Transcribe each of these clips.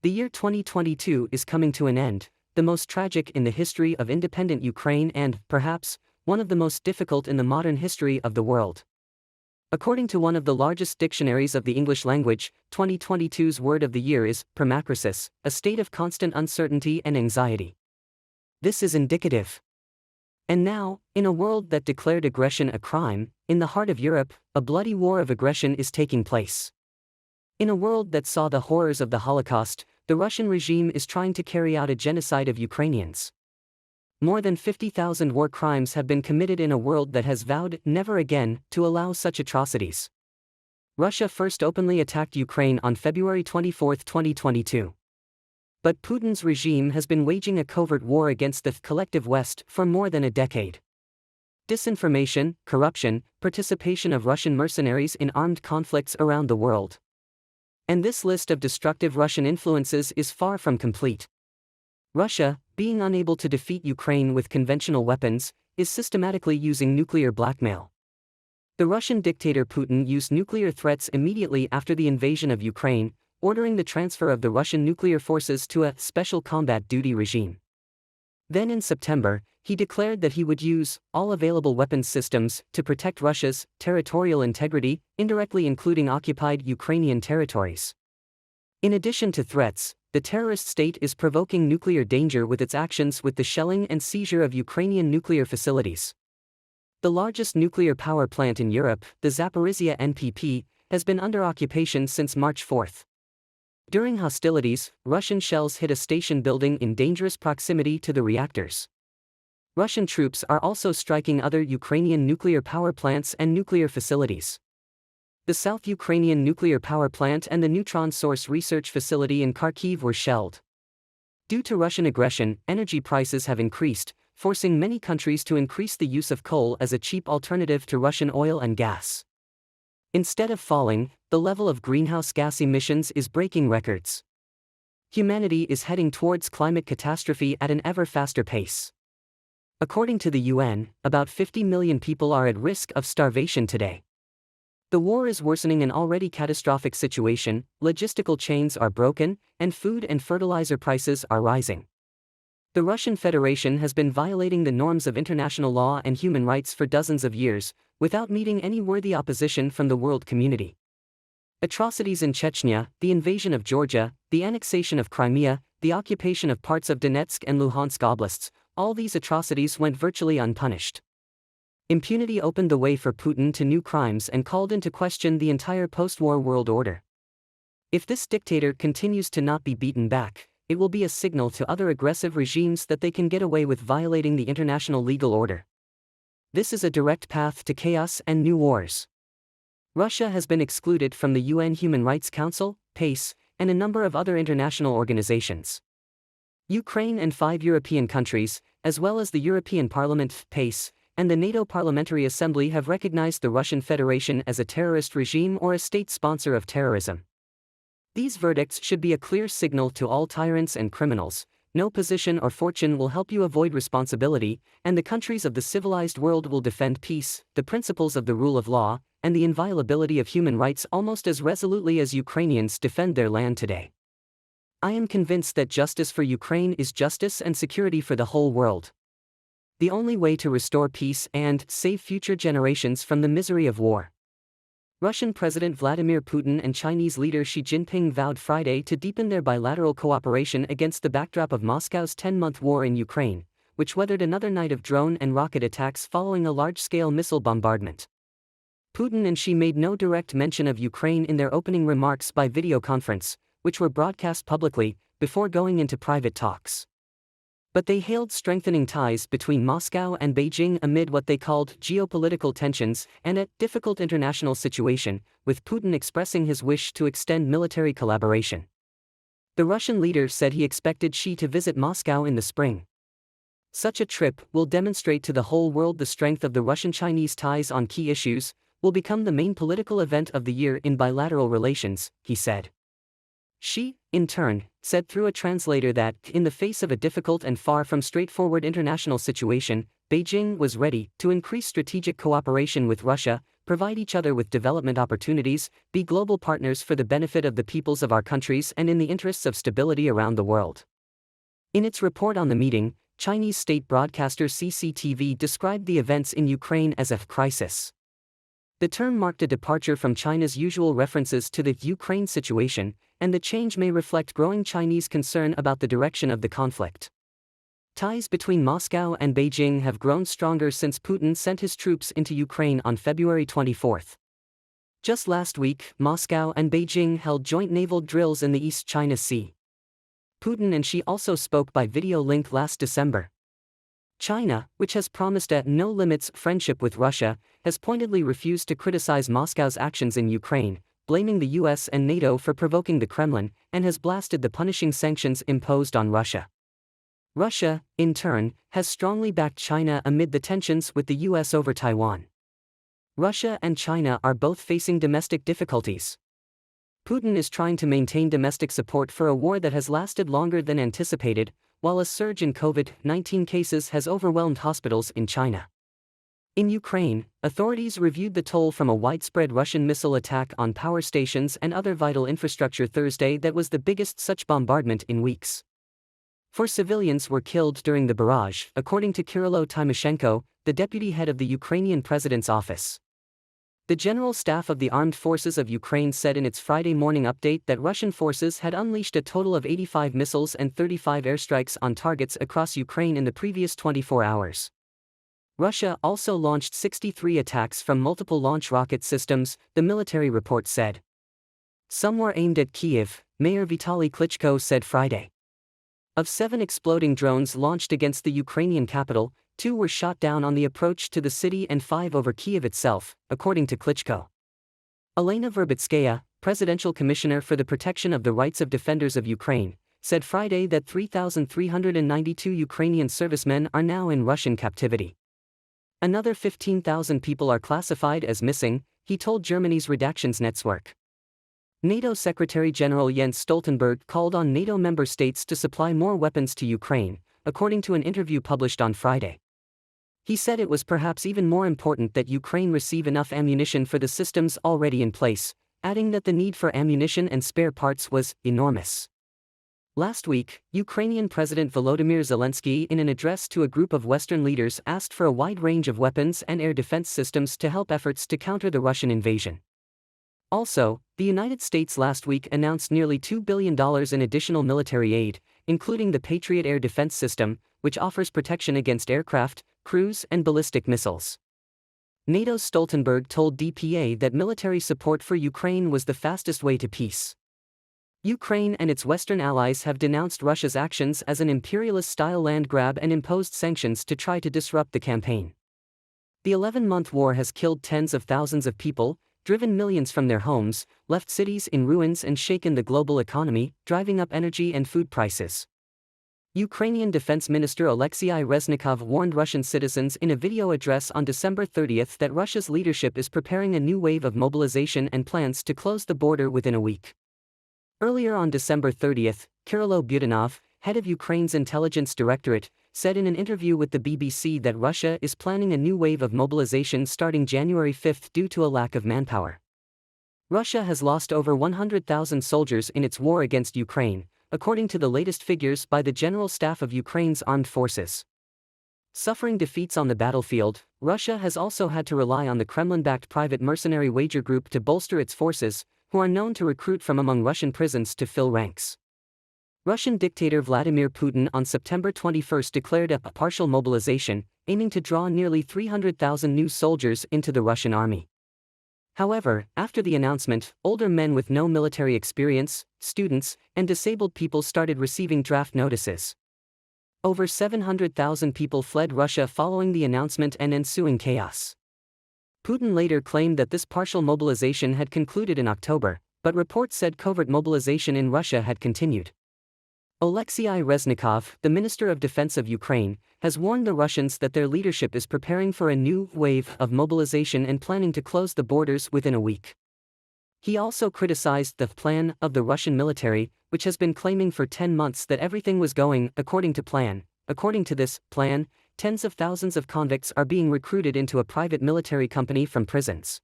The year 2022 is coming to an end, the most tragic in the history of independent Ukraine and, perhaps, one of the most difficult in the modern history of the world. According to one of the largest dictionaries of the English language, 2022's word of the year is permacrisis, a state of constant uncertainty and anxiety. This is indicative. And now, in a world that declared aggression a crime, in the heart of Europe, a bloody war of aggression is taking place. In a world that saw the horrors of the Holocaust, the Russian regime is trying to carry out a genocide of Ukrainians. More than 50,000 war crimes have been committed in a world that has vowed never again to allow such atrocities. Russia first openly attacked Ukraine on February 24, 2022. But Putin's regime has been waging a covert war against the collective West for more than a decade. Disinformation, corruption, participation of Russian mercenaries in armed conflicts around the world. And this list of destructive Russian influences is far from complete. Russia, being unable to defeat Ukraine with conventional weapons, is systematically using nuclear blackmail. The Russian dictator Putin used nuclear threats immediately after the invasion of Ukraine, ordering the transfer of the Russian nuclear forces to a special combat duty regime. Then in September, he declared that he would use all available weapons systems to protect Russia's territorial integrity, indirectly including occupied Ukrainian territories. In addition to threats, the terrorist state is provoking nuclear danger with its actions with the shelling and seizure of Ukrainian nuclear facilities. The largest nuclear power plant in Europe, the Zaporizhzhia NPP, has been under occupation since March 4. During hostilities, Russian shells hit a station building in dangerous proximity to the reactors. Russian troops are also striking other Ukrainian nuclear power plants and nuclear facilities. The South Ukrainian nuclear power plant and the neutron source research facility in Kharkiv were shelled. Due to Russian aggression, energy prices have increased, forcing many countries to increase the use of coal as a cheap alternative to Russian oil and gas. Instead of falling, the level of greenhouse gas emissions is breaking records. Humanity is heading towards climate catastrophe at an ever faster pace. According to the UN, about 50 million people are at risk of starvation today. The war is worsening an already catastrophic situation, logistical chains are broken, and food and fertilizer prices are rising. The Russian Federation has been violating the norms of international law and human rights for dozens of years, without meeting any worthy opposition from the world community. Atrocities in Chechnya, the invasion of Georgia, the annexation of Crimea, the occupation of parts of Donetsk and Luhansk oblasts, all these atrocities went virtually unpunished. Impunity opened the way for Putin to new crimes and called into question the entire post-war world order. If this dictator continues to not be beaten back, it will be a signal to other aggressive regimes that they can get away with violating the international legal order. This is a direct path to chaos and new wars. Russia has been excluded from the UN Human Rights Council, PACE, and a number of other international organizations. Ukraine and 5 European countries, as well as the European Parliament, PACE, and the NATO Parliamentary Assembly have recognized the Russian Federation as a terrorist regime or a state sponsor of terrorism. These verdicts should be a clear signal to all tyrants and criminals. No position or fortune will help you avoid responsibility, and the countries of the civilized world will defend peace, the principles of the rule of law, and the inviolability of human rights almost as resolutely as Ukrainians defend their land today. I am convinced that justice for Ukraine is justice and security for the whole world. The only way to restore peace and save future generations from the misery of war. Russian President Vladimir Putin and Chinese leader Xi Jinping vowed Friday to deepen their bilateral cooperation against the backdrop of Moscow's 10-month war in Ukraine, which weathered another night of drone and rocket attacks following a large-scale missile bombardment. Putin and Xi made no direct mention of Ukraine in their opening remarks by video conference, which were broadcast publicly, before going into private talks. But they hailed strengthening ties between Moscow and Beijing amid what they called geopolitical tensions and a difficult international situation, with Putin expressing his wish to extend military collaboration. The Russian leader said he expected Xi to visit Moscow in the spring. Such a trip will demonstrate to the whole world the strength of the Russian-Chinese ties on key issues, will become the main political event of the year in bilateral relations, he said. Xi, in turn, said through a translator that, in the face of a difficult and far from straightforward international situation, Beijing was ready to increase strategic cooperation with Russia, provide each other with development opportunities, be global partners for the benefit of the peoples of our countries and in the interests of stability around the world. In its report on the meeting, Chinese state broadcaster CCTV described the events in Ukraine as a crisis. The term marked a departure from China's usual references to the Ukraine situation, and the change may reflect growing Chinese concern about the direction of the conflict. Ties between Moscow and Beijing have grown stronger since Putin sent his troops into Ukraine on February 24. Just last week, Moscow and Beijing held joint naval drills in the East China Sea. Putin and Xi also spoke by video link last December. China, which has promised a no-limits friendship with Russia, has pointedly refused to criticize Moscow's actions in Ukraine, blaming the US and NATO for provoking the Kremlin, and has blasted the punishing sanctions imposed on Russia. Russia, in turn, has strongly backed China amid the tensions with the US over Taiwan. Russia and China are both facing domestic difficulties. Putin is trying to domestic support for a war that has lasted longer than anticipated, while a surge in COVID-19 cases has overwhelmed hospitals in China. In Ukraine, authorities reviewed the toll from a widespread Russian missile attack on power stations and other vital infrastructure Thursday that was the biggest such bombardment in weeks. 4 civilians were killed during the barrage, according to Kyrylo Tymoshenko, the deputy head of the Ukrainian president's office. The General Staff of the Armed Forces of Ukraine said in its Friday morning update that Russian forces had unleashed a total of 85 missiles and 35 airstrikes on targets across Ukraine in the previous 24 hours. Russia also launched 63 attacks from multiple launch rocket systems, the military report said. Some were aimed at Kyiv, Mayor Vitaly Klitschko said Friday. Of 7 exploding drones launched against the Ukrainian capital, 2 were shot down on the approach to the city and 5 over Kyiv itself, according to Klitschko. Elena Verbitskaya, Presidential Commissioner for the Protection of the Rights of Defenders of Ukraine, said Friday that 3,392 Ukrainian servicemen are now in Russian captivity. Another 15,000 people are classified as missing, he told Germany's Redaktionsnetzwerk. NATO Secretary-General Jens Stoltenberg called on NATO member states to supply more weapons to Ukraine, according to an interview published on Friday. He said it was perhaps even more important that Ukraine receive enough ammunition for the systems already in place, adding that the need for ammunition and spare parts was enormous. Last week, Ukrainian President Volodymyr Zelensky, in an address to a group of Western leaders, asked for a wide range of weapons and air defense systems to help efforts to counter the Russian invasion. Also, the United States last week announced nearly $2 billion in additional military aid, including the Patriot air defense system, which offers protection against aircraft, cruise and ballistic missiles. NATO's Stoltenberg told DPA that military support for Ukraine was the fastest way to peace. Ukraine and its Western allies have denounced Russia's actions as an imperialist-style land grab and imposed sanctions to try to disrupt the campaign. The 11-month war has killed tens of thousands of people, driven millions from their homes, left cities in ruins and shaken the global economy, driving up energy and food prices. Ukrainian Defense Minister Alexei Reznikov warned Russian citizens in a video address on December 30 that Russia's leadership is preparing a new wave of mobilization and plans to close the border within a week. Earlier on December 30, Kyrylo Budanov, head of Ukraine's intelligence directorate, said in an interview with the BBC that Russia is planning a new wave of mobilization starting January 5 due to a lack of manpower. Russia has lost over 100,000 soldiers in its war against Ukraine, according to the latest figures by the General Staff of Ukraine's armed forces. Suffering defeats on the battlefield, Russia has also had to rely on the Kremlin-backed private mercenary wager group to bolster its forces, who are known to recruit from among Russian prisons to fill ranks. Russian dictator Vladimir Putin on September 21 declared a partial mobilization, aiming to draw nearly 300,000 new soldiers into the Russian army. However, after the announcement, older men with no military experience, students, and disabled people started receiving draft notices. Over 700,000 people fled Russia following the announcement and ensuing chaos. Putin later claimed that this partial mobilization had concluded in October, but reports said covert mobilization in Russia had continued. Alexei Reznikov, the Minister of Defense of Ukraine, has warned the Russians that their leadership is preparing for a new wave of mobilization and planning to close the borders within a week. He also criticized the plan of the Russian military, which has been claiming for 10 months that everything was going according to plan. According to this plan, tens of thousands of convicts are being recruited into a private military company from prisons.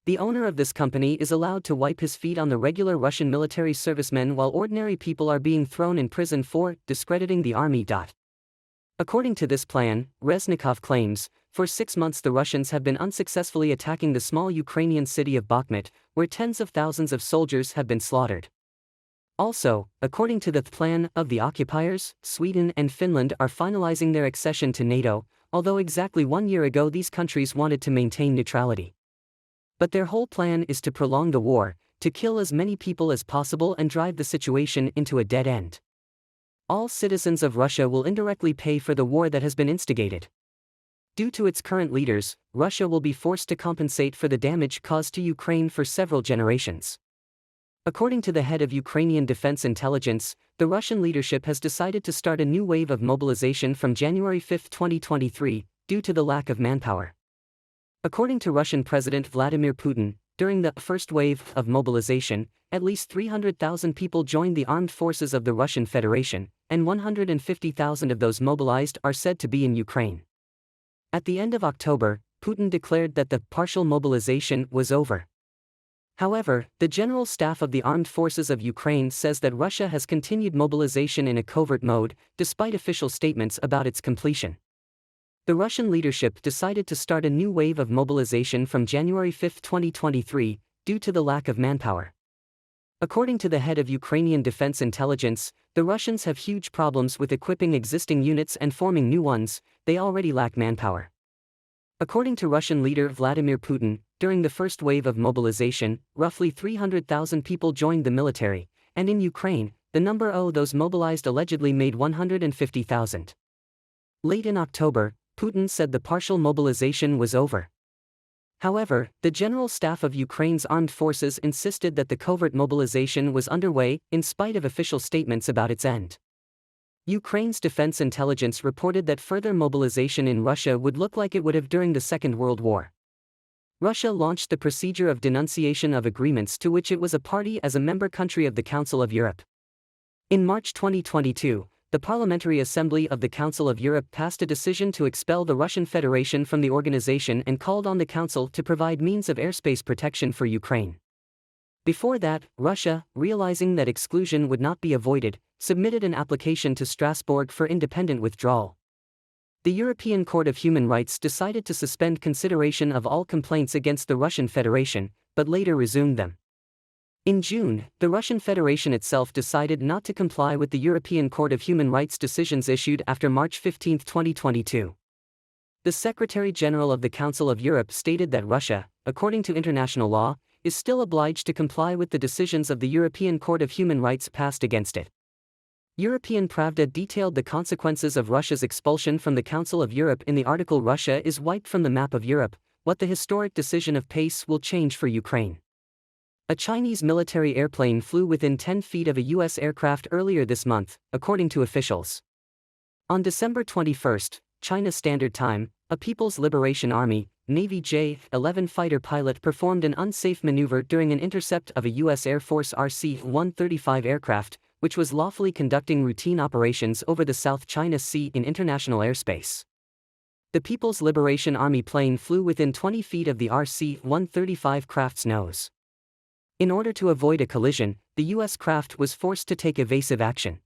The owner of this company is allowed to wipe his feet on the regular Russian military servicemen while ordinary people are being thrown in prison for discrediting the army. According to this plan, Reznikov claims, for 6 months the Russians have been unsuccessfully attacking the small Ukrainian city of Bakhmut, where tens of thousands of soldiers have been slaughtered. Also, according to the plan of the occupiers, Sweden and Finland are finalizing their accession to NATO, although exactly 1 year ago these countries wanted to maintain neutrality. But their whole plan is to prolong the war, to kill as many people as possible and drive the situation into a dead end. All citizens of Russia will indirectly pay for the war that has been instigated. Due to its current leaders, Russia will be forced to compensate for the damage caused to Ukraine for several generations. According to the head of Ukrainian Defense Intelligence, the Russian leadership has decided to start a new wave of mobilization from January 5, 2023, due to the lack of manpower. According to Russian President Vladimir Putin, during the first wave of mobilization, at least 300,000 people joined the armed forces of the Russian Federation, and 150,000 of those mobilized are said to be in Ukraine. At the end of October, Putin declared that the partial mobilization was over. However, the General Staff of the Armed Forces of Ukraine says that Russia has continued mobilization in a covert mode, despite official statements about its completion. The Russian leadership decided to start a new wave of mobilization from January 5, 2023, due to the lack of manpower. According to the head of Ukrainian Defense Intelligence, the Russians have huge problems with equipping existing units and forming new ones, they already lack manpower. According to Russian leader Vladimir Putin, during the first wave of mobilization, roughly 300,000 people joined the military, and in Ukraine, the number of those mobilized allegedly made 150,000. Late in October, Putin said the partial mobilization was over. However, the General Staff of Ukraine's armed forces insisted that the covert mobilization was underway, in spite of official statements about its end. Ukraine's defense intelligence reported that further mobilization in Russia would look like it would have during the Second World War. Russia launched the procedure of denunciation of agreements to which it was a party as a member country of the Council of Europe. In March 2022, the Parliamentary Assembly of the Council of Europe passed a decision to expel the Russian Federation from the organization and called on the Council to provide means of airspace protection for Ukraine. Before that, Russia, realizing that exclusion would not be avoided, submitted an application to Strasbourg for independent withdrawal. The European Court of Human Rights decided to suspend consideration of all complaints against the Russian Federation, but later resumed them. In June, the Russian Federation itself decided not to comply with the European Court of Human Rights decisions issued after March 15, 2022. The Secretary-General of the Council of Europe stated that Russia, according to international law, is still obliged to comply with the decisions of the European Court of Human Rights passed against it. European Pravda detailed the consequences of Russia's expulsion from the Council of Europe in the article "Russia is wiped from the map of Europe, what the historic decision of peace will change for Ukraine." A Chinese military airplane flew within 10 feet of a U.S. aircraft earlier this month, according to officials. On December 21, China Standard Time, a People's Liberation Army, Navy J-11 fighter pilot performed an unsafe maneuver during an intercept of a U.S. Air Force RC-135 aircraft, which was lawfully conducting routine operations over the South China Sea in international airspace. The People's Liberation Army plane flew within 20 feet of the RC-135 craft's nose. In order to avoid a collision, the U.S. craft was forced to take evasive action.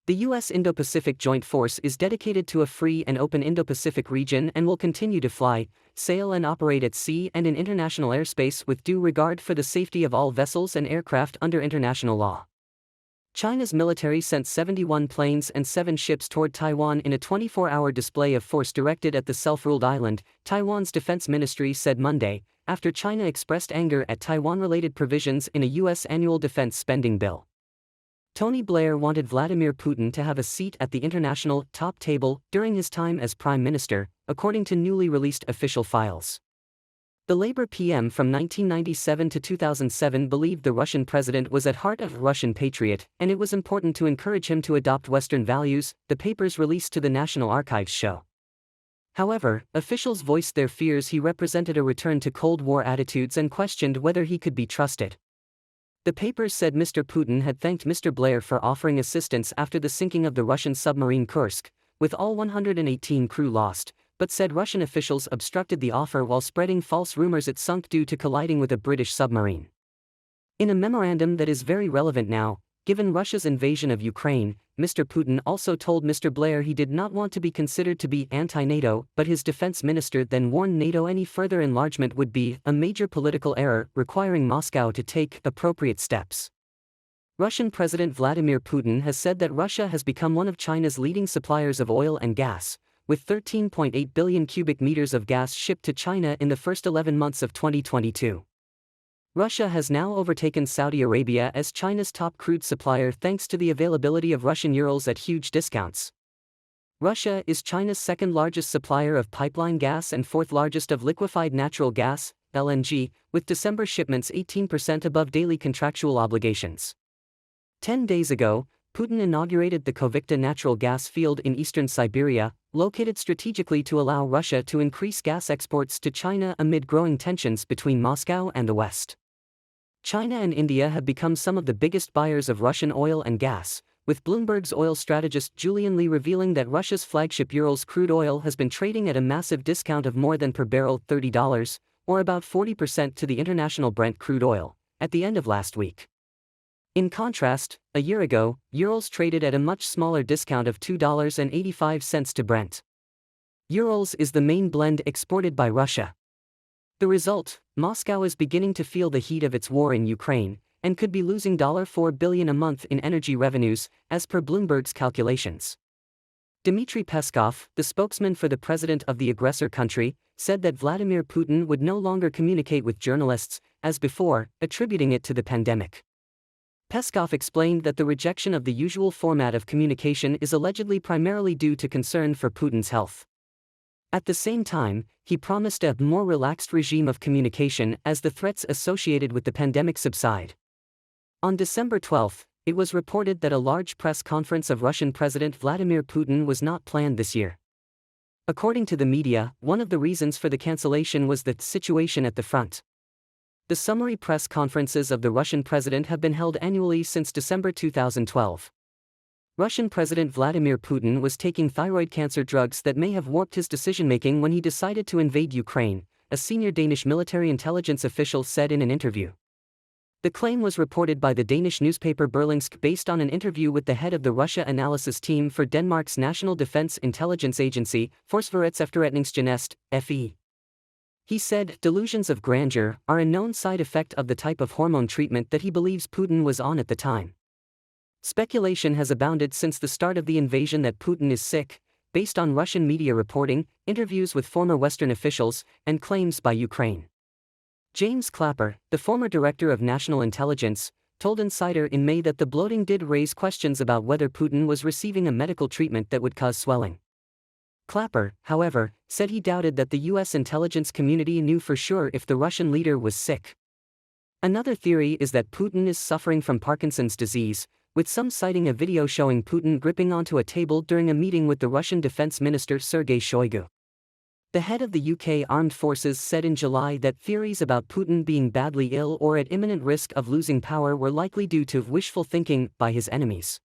The U.S. Indo-Pacific Joint Force is dedicated to a free and open Indo-Pacific region and will continue to fly, sail and operate at sea and in international airspace with due regard for the safety of all vessels and aircraft under international law. China's military sent 71 planes and 7 ships toward Taiwan in a 24-hour display of force directed at the self-ruled island, Taiwan's defense ministry said Monday, after China expressed anger at Taiwan-related provisions in a U.S. annual defense spending bill. Tony Blair wanted Vladimir Putin to have a seat at the international top table during his time as prime minister, according to newly released official files. The Labour PM from 1997 to 2007 believed the Russian president was at heart a Russian patriot, and it was important to encourage him to adopt Western values, the papers released to the National Archives show. However, officials voiced their fears he represented a return to Cold War attitudes and questioned whether he could be trusted. The papers said Mr. Putin had thanked Mr. Blair for offering assistance after the sinking of the Russian submarine Kursk, with all 118 crew lost, but said Russian officials obstructed the offer while spreading false rumors it sunk due to colliding with a British submarine. In a memorandum that is very relevant now, given Russia's invasion of Ukraine, Mr. Putin also told Mr. Blair he did not want to be considered to be anti-NATO, but his defense minister then warned NATO any further enlargement would be a major political error, requiring Moscow to take appropriate steps. Russian President Vladimir Putin has said that Russia has become one of China's leading suppliers of oil and gas, with 13.8 billion cubic meters of gas shipped to China in the first 11 months of 2022. Russia has now overtaken Saudi Arabia as China's top crude supplier thanks to the availability of Russian Urals at huge discounts. Russia is China's second-largest supplier of pipeline gas and fourth-largest of liquefied natural gas, LNG, with December shipments 18% above daily contractual obligations. 10 days ago, Putin inaugurated the Kovykta natural gas field in eastern Siberia, located strategically to allow Russia to increase gas exports to China amid growing tensions between Moscow and the West. China and India have become some of the biggest buyers of Russian oil and gas, with Bloomberg's oil strategist Julian Lee revealing that Russia's flagship Urals crude oil has been trading at a massive discount of more than per barrel $30, or about 40% to the international Brent crude oil, at the end of last week. In contrast, a year ago, Urals traded at a much smaller discount of $2.85 to Brent. Urals is the main blend exported by Russia. The result, Moscow is beginning to feel the heat of its war in Ukraine, and could be losing $4 billion a month in energy revenues, as per Bloomberg's calculations. Dmitry Peskov, the spokesman for the president of the aggressor country, said that Vladimir Putin would no longer communicate with journalists, as before, attributing it to the pandemic. Peskov explained that the rejection of the usual format of communication is allegedly primarily due to concern for Putin's health. At the same time, he promised a more relaxed regime of communication as the threats associated with the pandemic subside. On December 12, it was reported that a large press conference of Russian President Vladimir Putin was not planned this year. According to the media, one of the reasons for the cancellation was the situation at the front. The summary press conferences of the Russian president have been held annually since December 2012. Russian President Vladimir Putin was taking thyroid cancer drugs that may have warped his decision-making when he decided to invade Ukraine, a senior Danish military intelligence official said in an interview. The claim was reported by the Danish newspaper Berlingske based on an interview with the head of the Russia analysis team for Denmark's National Defense Intelligence Agency, Forsvarsefterretningstjeneste, FE. He said delusions of grandeur are a known side effect of the type of hormone treatment that he believes Putin was on at the time. Speculation has abounded since the start of the invasion that Putin is sick, based on Russian media reporting, interviews with former Western officials, and claims by Ukraine. James Clapper, the former director of national intelligence, told Insider in May that the bloating did raise questions about whether Putin was receiving a medical treatment that would cause swelling. Clapper, however, said he doubted that the U.S. intelligence community knew for sure if the Russian leader was sick. Another theory is that Putin is suffering from Parkinson's disease, with some citing a video showing Putin gripping onto a table during a meeting with the Russian Defense Minister Sergei Shoigu. The head of the UK Armed Forces said in July that theories about Putin being badly ill or at imminent risk of losing power were likely due to wishful thinking by his enemies.